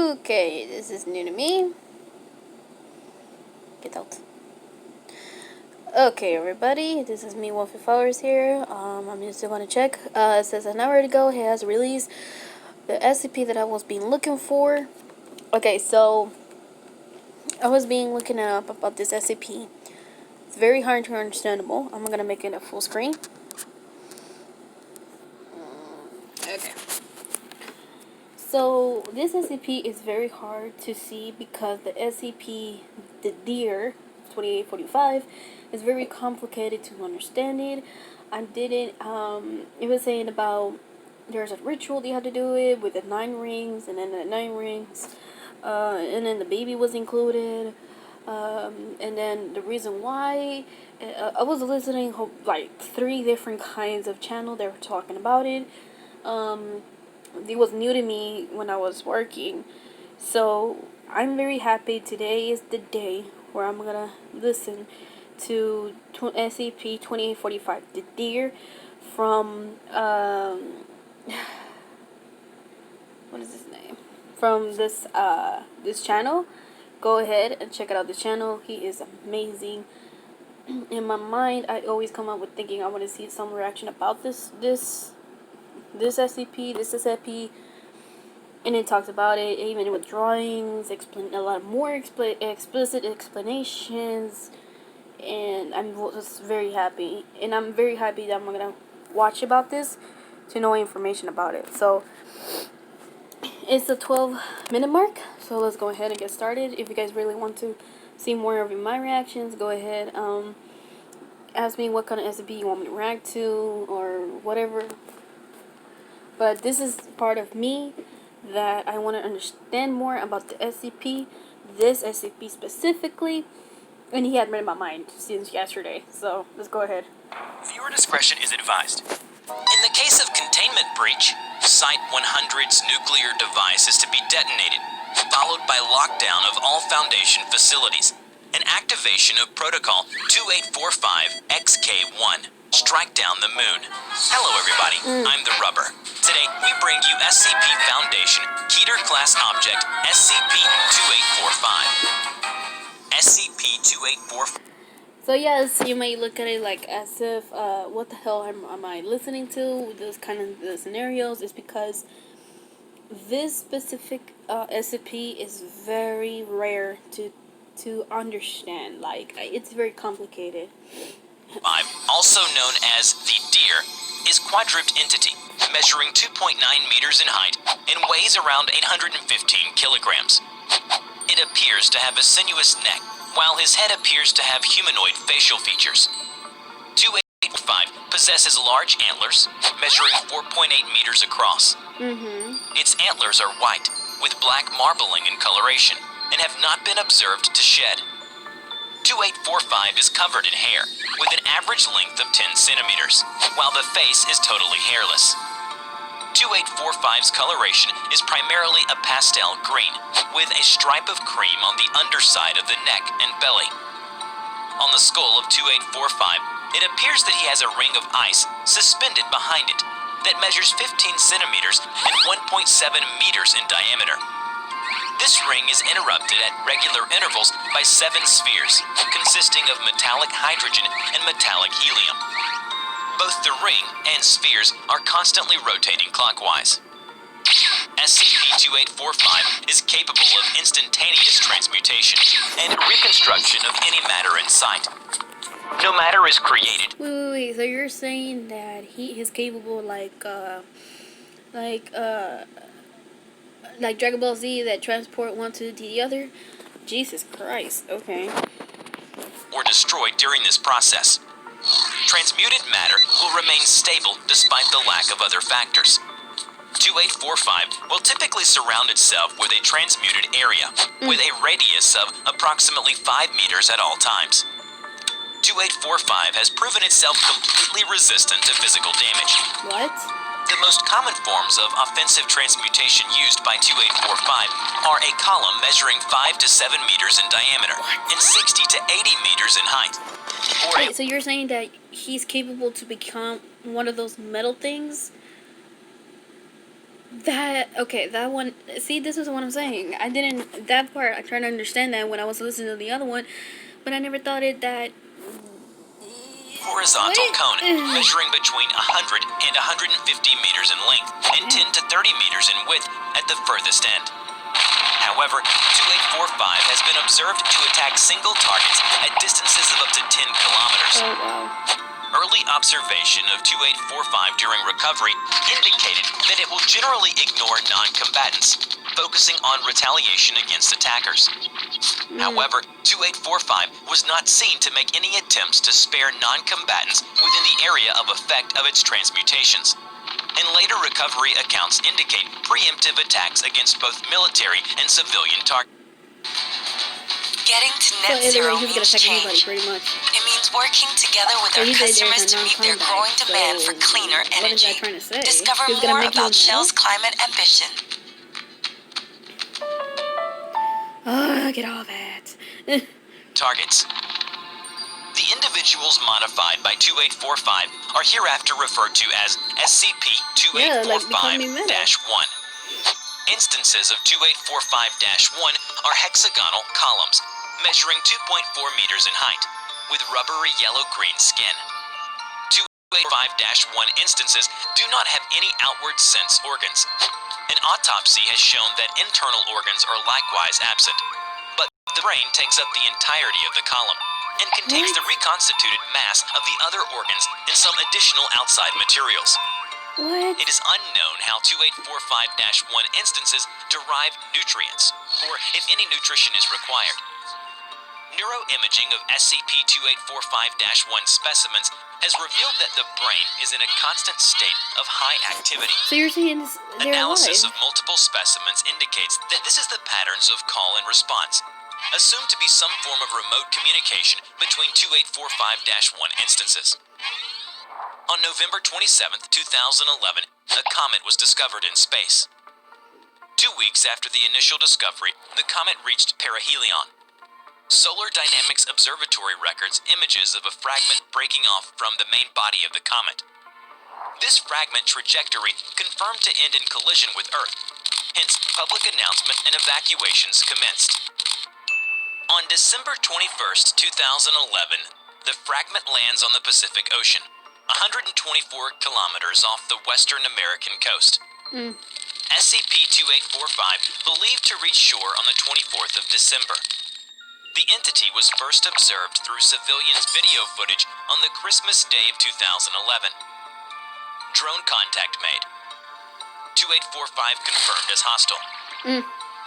Okay, this is new to me. Get out. Okay, everybody, this is me, Wolfie Flowers here. I'm just going to check. It says an hour ago he has released the SCP that I was being looking for. Okay, so I was being looking up about this SCP. It's very hard to understandable. I'm gonna make it a full screen. Okay. So this SCP is very hard to see because the SCP, the Deer 2845, is very complicated to understand it. I didn't. It was saying about there's a ritual you have to do it with the 9 rings, and then the 9 rings, and then the baby was included. And then the reason why I was listening like 3 different kinds of channel. They were talking about it. It was new to me when I was working, so I'm very happy. Today is the day where I'm gonna listen to SCP-2845, the Deer from what is his name? From this channel. Go ahead and check out the channel. He is amazing. In my mind, I always come up with thinking I want to see some reaction about this SCP, and it talks about it even with drawings, explain a lot more explicit explanations, and I'm just very happy. And I'm very happy that I'm gonna watch about this to know information about it. So it's the 12-minute mark, so let's go ahead and get started. If you guys really want to see more of my reactions, go ahead, ask me what kind of SCP you want me to react to or whatever. But this is part of me that I want to understand more about the SCP, this SCP specifically, and he had read my mind since yesterday. So let's go ahead. Viewer discretion is advised. In the case of containment breach, Site-100's nuclear device is to be detonated, followed by lockdown of all Foundation facilities, and activation of Protocol 2845-XK1. Strike down the moon. Hello, everybody. I'm the Rubber. Today, we bring you SCP Foundation Keter-class object SCP-2845. SCP-2845. So yes, you may look at it like as if, what the hell am I listening to? This kind of the scenarios is because this specific SCP is very rare to understand. Like, it's very complicated. Also known as the Deer, is quadruped entity, measuring 2.9 meters in height and weighs around 815 kilograms. It appears to have a sinuous neck, while his head appears to have humanoid facial features. 2845 possesses large antlers, measuring 4.8 meters across. Its antlers are white, with black marbling in coloration, and have not been observed to shed. 2845 is covered in hair, with an average length of 10 centimeters, while the face is totally hairless. 2845's coloration is primarily a pastel green, with a stripe of cream on the underside of the neck and belly. On the skull of 2845, it appears that he has a ring of ice suspended behind it that measures 15 centimeters and 1.7 meters in diameter. This ring is interrupted at regular intervals by 7 spheres, consisting of metallic hydrogen and metallic helium. Both the ring and spheres are constantly rotating clockwise. SCP-2845 is capable of instantaneous transmutation and reconstruction of any matter in sight. No matter is created. Wait. So you're saying that he is capable like Dragon Ball Z that transport one to the other? Jesus Christ. Okay. Or destroyed during this process. Transmuted matter will remain stable despite the lack of other factors. 2845 will typically surround itself with a transmuted area, with a radius of approximately 5 meters at all times. 2845 has proven itself completely resistant to physical damage. What? The most common forms of offensive transmutation used by 2845 are a column measuring 5 to 7 meters in diameter and 60 to 80 meters in height. Wait, so you're saying that he's capable to become one of those metal things? That one. See, this is what I'm saying. I didn't that part. I tried to understand that when I was listening to the other one, but I never thought it that. Horizontal cone, measuring between 100 and 150 meters in length and 10 to 30 meters in width at the furthest end. However, 2845 has been observed to attack single targets at distances of up to 10 kilometers. Oh wow. Early observation of 2845 during recovery indicated that it will generally ignore non-combatants, focusing on retaliation against attackers. However, 2845 was not seen to make any attempts to spare non-combatants within the area of effect of its transmutations. And later recovery accounts indicate preemptive attacks against both military and civilian targets. Getting to So net either zero way, he's gonna means attack anybody change. pretty much. It means working together with So our he said there's customers a to meet their non-combat, growing demand for so cleaner what is energy. that trying to say? Discover He's gonna more make you about a Shell's model? climate ambition. Get off it. Targets. The individuals modified by 2845 are hereafter referred to as becoming meta. SCP-2845-1. Instances of 2845-1 are hexagonal columns, measuring 2.4 meters in height, with rubbery yellow-green skin. 2845-1 instances do not have any outward sense organs. An autopsy has shown that internal organs are likewise absent, but the brain takes up the entirety of the column and contains the reconstituted mass of the other organs and some additional outside materials. What? It is unknown how 2845-1 instances derive nutrients, or if any nutrition is required. Neuroimaging of SCP-2845-1 specimens has revealed that the brain is in a constant state of high activity. So you're saying they're Analysis alive? of multiple specimens indicates that this is the patterns of call and response, assumed to be some form of remote communication between 2845-1 instances. On November 27, 2011, a comet was discovered in space. 2 weeks after the initial discovery, the comet reached perihelion. Solar Dynamics Observatory records images of a fragment breaking off from the main body of the comet. This fragment trajectory confirmed to end in collision with Earth, hence public announcement and evacuations commenced. On December 21st, 2011, the fragment lands on the Pacific Ocean, 124 kilometers off the western American coast. SCP-2845 believed to reach shore on the 24th of December. The entity was first observed through civilians' video footage on the Christmas Day of 2011. Drone contact made. 2845 confirmed as hostile.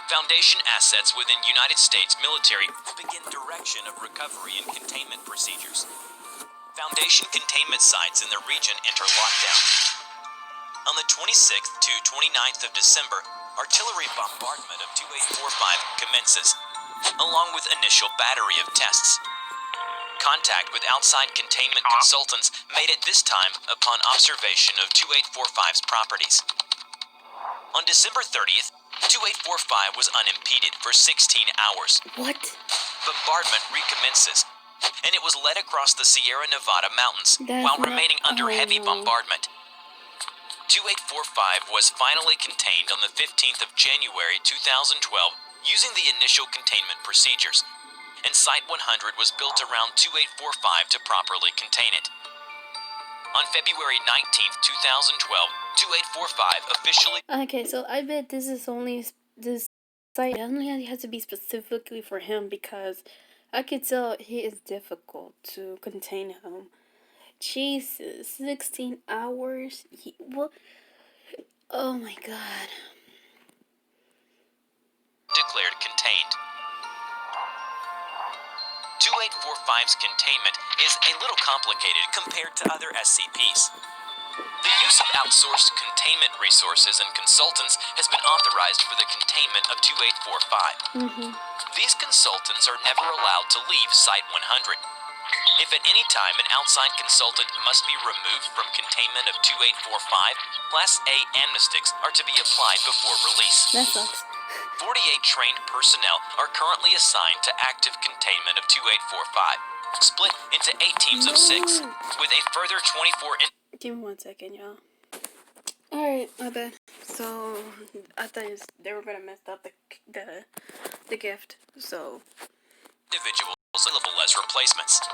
Foundation assets within United States military begin direction of recovery and containment procedures. Foundation containment sites in the region enter lockdown. On the 26th to 29th of December, artillery bombardment of 2845 commences, along with initial battery of tests. Contact with outside containment consultants made at this time upon observation of 2845's properties. On December 30th, 2845 was unimpeded for 16 hours. What? Bombardment recommences, and it was led across the Sierra Nevada mountains while remaining under heavy bombardment. 2845 was finally contained on the 15th of January 2012 using the initial containment procedures, and Site 100 was built around 2845 to properly contain it. On February 19th, 2012, 2845 officially... Okay, so I bet this site only has to be specifically for him because I could tell he is difficult to contain him. Jesus, 16 hours? Oh my god. Declared contained. 2845's containment is a little complicated compared to other SCPs. The use of outsourced containment resources and consultants has been authorized for the containment of 2845. These consultants are never allowed to leave Site 100. If at any time an outside consultant must be removed from containment of 2845, Class A amnestics are to be applied before release. That sucks. 48 trained personnel are currently assigned to active containment of 2845, split into 8 teams of 6, with a further 24... Give me 1 second, y'all. Alright, my bad. So, I thought they were gonna mess up the gift. So, Individuals available as replacements.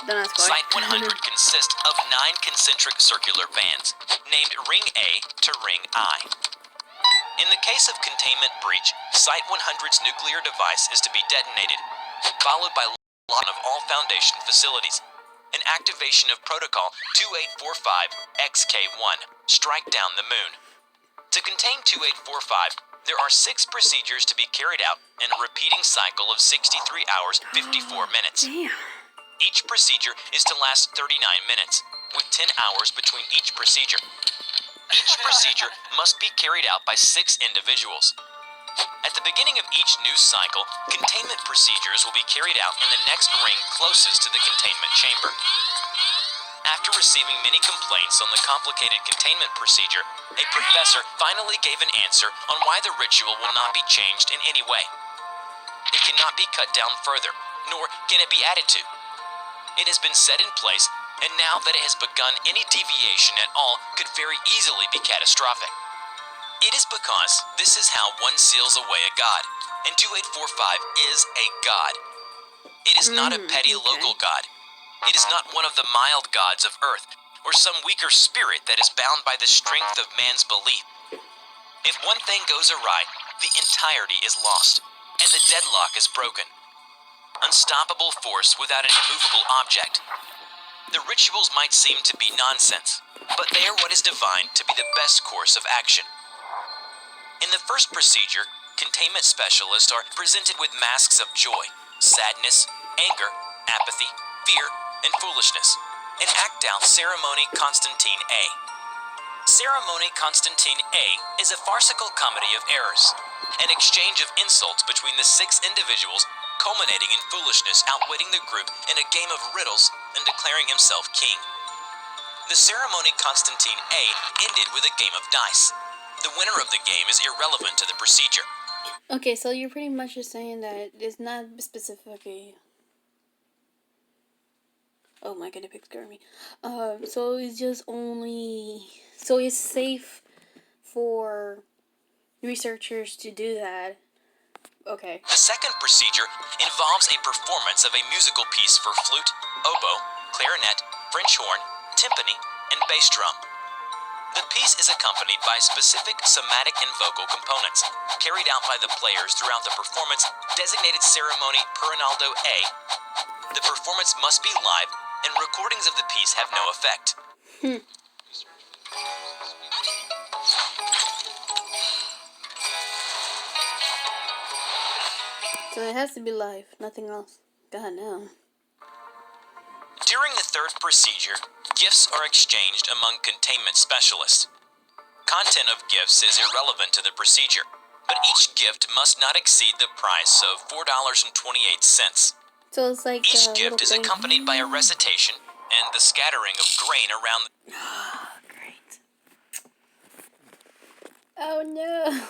then that's why. Site 100 consists of 9 concentric circular bands, named Ring A to Ring I. In the case of containment breach, Site 100's nuclear device is to be detonated, followed by lockdown of all Foundation facilities, and activation of Protocol 2845-XK1, strike down the moon. To contain 2845, there are 6 procedures to be carried out in a repeating cycle of 63 hours, 54 minutes. Damn. Each procedure is to last 39 minutes, with 10 hours between each procedure. Each procedure must be carried out by 6 individuals. At the beginning of each new cycle, containment procedures will be carried out in the next ring closest to the containment chamber. After receiving many complaints on the complicated containment procedure, a professor finally gave an answer on why the ritual will not be changed in any way. It cannot be cut down further, nor can it be added to. It has been set in place, and now that it has begun, any deviation at all could very easily be catastrophic. It is because this is how one seals away a god, and 2845 is a god. It is not a petty local god. It is not one of the mild gods of earth, or some weaker spirit that is bound by the strength of man's belief. If one thing goes awry, the entirety is lost, and the deadlock is broken. Unstoppable force without an immovable object. The rituals might seem to be nonsense, but they are what is divined to be the best course of action. In the first procedure, containment specialists are presented with masks of joy, sadness, anger, apathy, fear, and foolishness, and act out Ceremony Constantine A. Ceremony Constantine A is a farcical comedy of errors, an exchange of insults between the 6 individuals, culminating in foolishness outwitting the group in a game of riddles and declaring himself king. The Ceremony Constantine A ended with a game of dice. The winner of the game is irrelevant to the procedure. Okay, so you're pretty much just saying that it's not specifically. Oh my god, it picks me. So it's just only. So it's safe for researchers to do that. Okay. The second procedure involves a performance of a musical piece for flute, oboe, clarinet, French horn, timpani, and bass drum. The piece is accompanied by specific somatic and vocal components, carried out by the players throughout the performance, designated Ceremony Perinaldo A. The performance must be live, and recordings of the piece have no effect. So it has to be live, nothing else. God, no. During the third procedure, gifts are exchanged among containment specialists. Content of gifts is irrelevant to the procedure, but each gift must not exceed the price of $4.28. So it's like Each a gift is little thing. accompanied by a recitation and the scattering of grain around the Great. Oh no.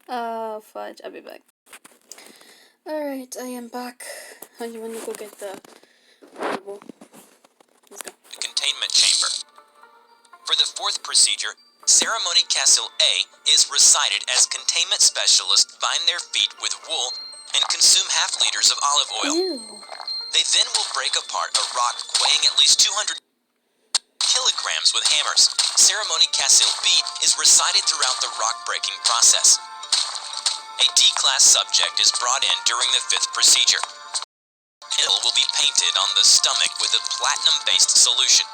Oh fudge, I'll be back. Alright, I am back. I want to go get the Bible. Let's go. containment chamber. For the fourth procedure, Ceremony Castle A is recited as containment specialists bind their feet with wool and consume half-liters of olive oil. Ew. They then will break apart a rock weighing at least 200 kilograms with hammers. Ceremony Castle B is recited throughout the rock-breaking process. A D-class subject is brought in during the fifth procedure. Hill will be painted on the stomach with a platinum-based solution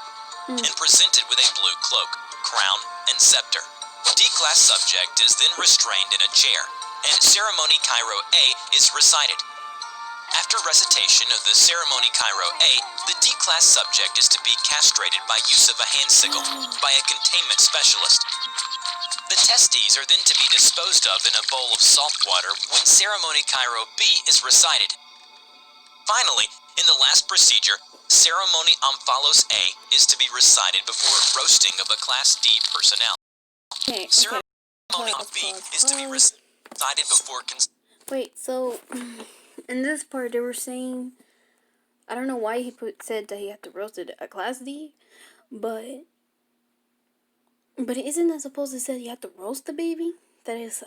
and presented with a blue cloak, crown, and scepter. D-class subject is then restrained in a chair, and Ceremony Cairo A is recited. After recitation of the Ceremony Cairo A, the D-class subject is to be castrated by use of a hand sigil by a containment specialist. The testes are then to be disposed of in a bowl of salt water when Ceremony Cairo B is recited. Finally, in the last procedure, Ceremony Omphalos A is to be recited before roasting of a Class D personnel. Okay, Ceremony Pause, B pause, is to be pause. recited before Wait, so in this part they were saying, I don't know why he said that he had to roast it at Class D, but But isn't that supposed to say you have to roast the baby? That is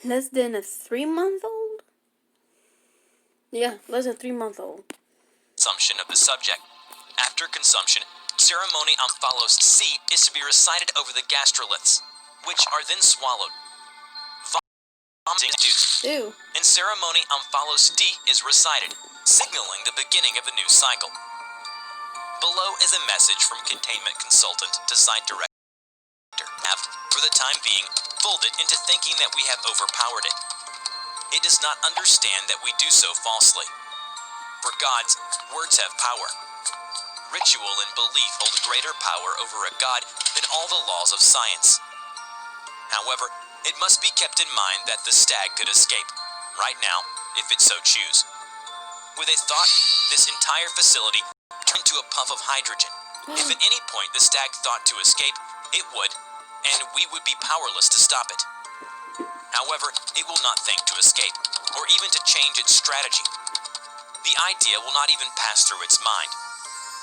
less than a 3 month old? Yeah, less than 3 month old. Consumption of the subject. After consumption, ceremony Omphalos C is to be recited over the gastroliths, which are then swallowed. Vomiting induced. Ew. In ceremony Omphalos D is recited, signaling the beginning of a new cycle. Below is a message from containment consultant to site director. Have, for the time being, fooled it into thinking that we have overpowered it. It does not understand that we do so falsely. For gods, words have power. Ritual and belief hold greater power over a god than all the laws of science. However, it must be kept in mind that the stag could escape, right now, if it so choose. With a thought, this entire facility turned into a puff of hydrogen. If at any point the stag thought to escape, it would, and we would be powerless to stop it. However, it will not think to escape, or even to change its strategy. The idea will not even pass through its mind.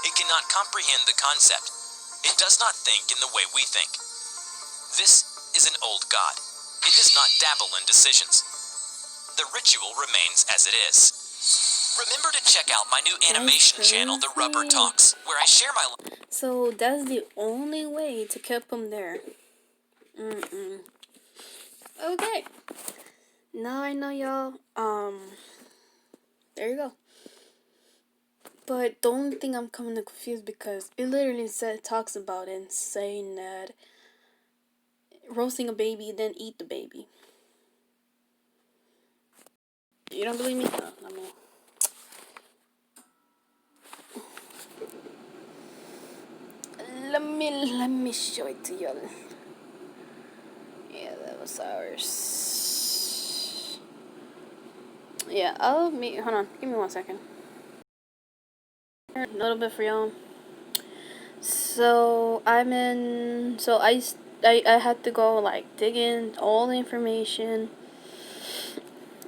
It cannot comprehend the concept. It does not think in the way we think. This is an old god. It does not dabble in decisions. The ritual remains as it is. Remember to check out my new animation channel, The Rubber Talks, where I share my... So that's the only way to keep him there. Okay. Now I know y'all. There you go. But don't think I'm coming confused because it literally talks about it and saying that roasting a baby, then eat the baby. You don't believe me? No, let me show it to y'all. Yeah, that was ours. Yeah, hold on, give me 1 second. A little bit for y'all. So I had to go like dig in all the information,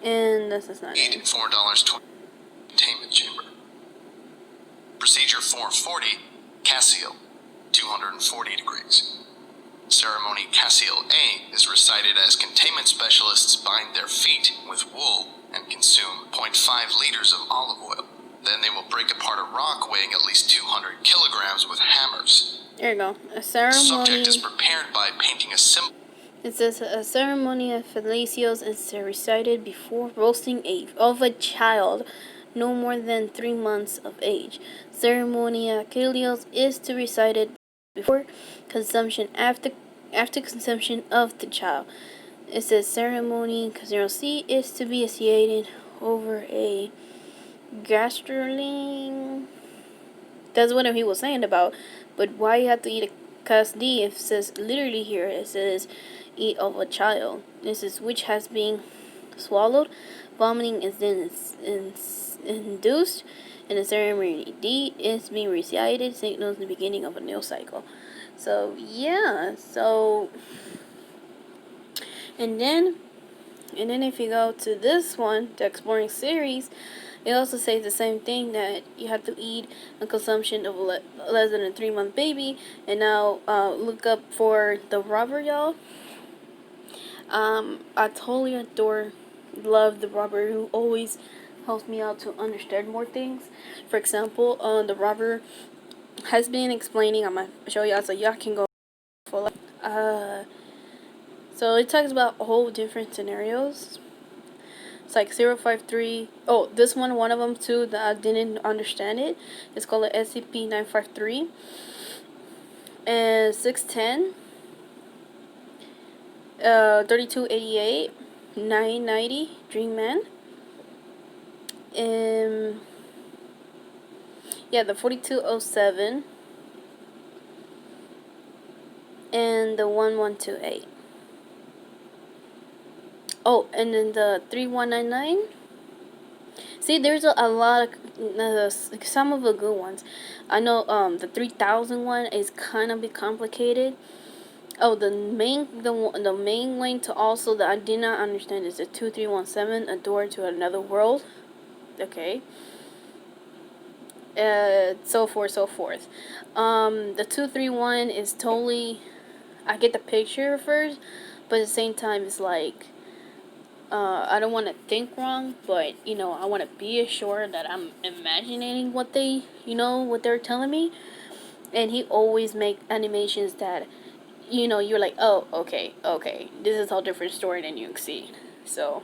and this is not it. $84.20 containment chamber. Procedure 440, Cassiel, 240 degrees. Ceremony Cassiel A is recited as containment specialists bind their feet with wool and consume 0.5 liters of olive oil. Then they will break apart a rock weighing at least 200 kilograms with hammers. There you go. A The ceremony. subject is prepared by painting a symbol. It says a ceremony of felicios is recited before roasting of a child no more than 3 months of age. Ceremony Achilleos is to be recited before consumption, after consumption of the child. It says ceremony C is to be initiated over a gastroliths. That's what he was saying about. But why you have to eat a Cas D if it says literally here, it says eat of a child. This is which has been swallowed. Vomiting is then induced, and the ceremony D is being recited, signals the beginning of a new cycle. So yeah, and then if you go to this one, the Exploring series, it also says the same thing, that you have to eat a consumption of less than a 3-month baby. And now look up for the rubber, y'all. I totally love the rubber, who always helps me out to understand more things. For example, the rubber has been explaining. I'm gonna show y'all so y'all can go for so it talks about a whole different scenarios. It's like 053. Oh, this one of them too that I didn't understand it. It's called the SCP-953 and 610, 3288, 990 Dream Man. Yeah, the 4207 and the 1128. Oh, and then the 3199. See, there's a lot of some of the good ones. I know the 3000 one is kind of a bit complicated. Oh, the main link to also that I did not understand is the 2317, a door to another world. Okay. so forth, so forth. The 231 is totally. I get the picture first, but at the same time, it's like. I don't want to think wrong, but I want to be assured that I'm imagining what what they're telling me. And he always make animations that, you're like, oh, okay, okay, this is a different story than you see. So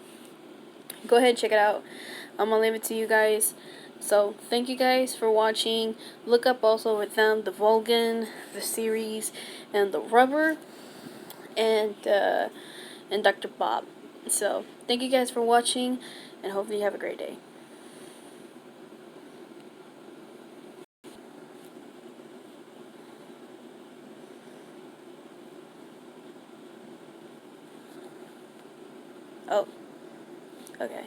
go ahead, check it out. I'm gonna leave it to you guys. So thank you guys for watching. Look up also with them the Vulcan, the series, and the Rubber, and Dr. Bob. So thank you guys for watching, and hopefully you have a great day. Oh, okay.